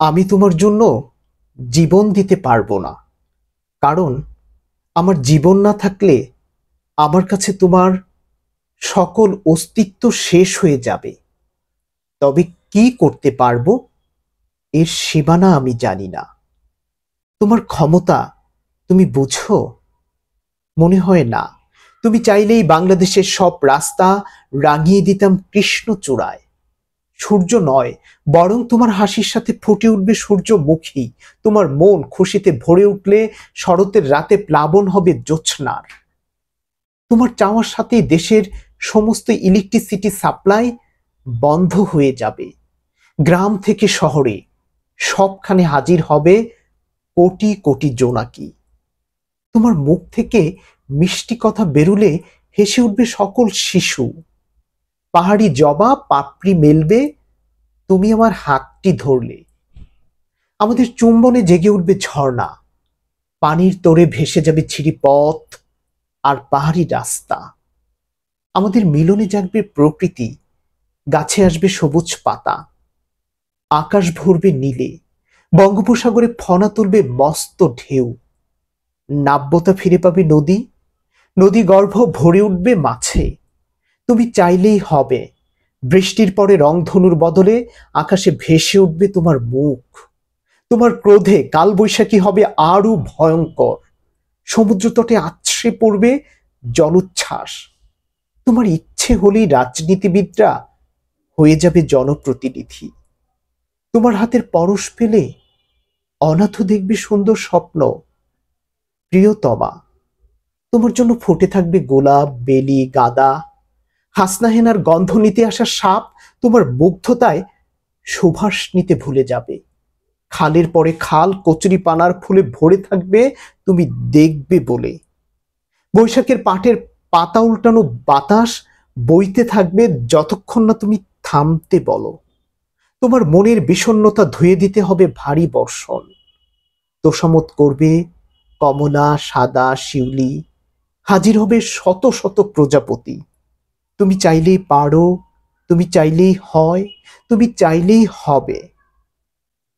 আমি তোমার জন্য জীবন দিতে পারবো না, কারণ আমার জীবন না থাকলে আমার কাছে তোমার সকল অস্তিত্ব শেষ হয়ে যাবে। তবে কি করতে পারবো এর সীমানা আমি জানি না। তোমার ক্ষমতা তুমি বুঝো? মনে হয় না। তুমি চাইলেই বাংলাদেশের সব রাস্তা রাঙিয়ে দিতাম কৃষ্ণচূড়ায়। সূর্য নয়, বরং তোমার হাসির সাথে ফুটে উঠবে সূর্যমুখী। তোমার মন খুশিতে ভরে উঠলে শরতের রাতে প্লাবন হবে জ্যোৎস্নার। তোমার চাওয়ার সাথে দেশের সমস্ত ইলেকট্রিসিটি সাপ্লাই বন্ধ হয়ে যাবে। গ্রাম থেকে শহরে সবখানে হাজির হবে কোটি কোটি জোনাকি। তোমার মুখ থেকে মিষ্টি কথা বেরুলে হেসে উঠবে সকল শিশু। পাহাড়ি জবা পাপড়ি মেলবে তুমি আমার হাতটি ধরলে। আমাদের চুম্বনে জেগে উঠবে ঝর্ণা। পানির তোড়ে ভেসে যাবে ছিড়িপথ আর পাহাড়ি রাস্তা। আমাদের মিলনে জাগবে প্রকৃতি, গাছে আসবে সবুজ পাতা, আকাশ ভরবে নীলে, বঙ্গোপসাগরে ফনা তুলবে মস্ত ঢেউ। নাব্যতা ফিরে পাবে নদী, নদী গর্ভ ভরে উঠবে মাছে। তুমি চাইলেই হবে, বৃষ্টির পরে রংধনুর বদলে আকাশে ভেসে উঠবে তোমার মুখ। তোমার ক্রোধে কালবৈশাখী হবে আরো ভয়ঙ্কর। সমুদ্র তটে আছড়ে পড়বে জলোচ্ছ্বাস। তোমার ইচ্ছে হলেই রাজনীতিবিদরা হয়ে যাবে জনপ্রতিনিধি। তোমার হাতের পরশ পেলে অনাথ দেখবে সুন্দর স্বপ্ন। প্রিয়তমা, তোমার জন্য ফুটে থাকবে গোলাপ, বেলি, গাঁদা। হাসনা হেনার গন্ধ নিতে আসা সাপ তোমার মুগ্ধতায় সুবাস নিতে ভুলে যাবে। খালের পরে খাল কচুরি পানার ফুলে ভরে থাকবে, তুমি দেখবে বলে। বৈশাখের পাটের পাতা উল্টানো বাতাস বইতে থাকবে যতক্ষণ না তুমি থামতে বলো। তোমার মনের বিষণ্ণতা ধুয়ে দিতে হবে ভারী বর্ষণ। তোষামোদ করবে কমলা, সাদা, শিউলি। হাজির হবে শত শত প্রজাপতি। তুমি চাইলেই পারো, তুমি চাইলেই হয়, তুমি চাইলেই হবে।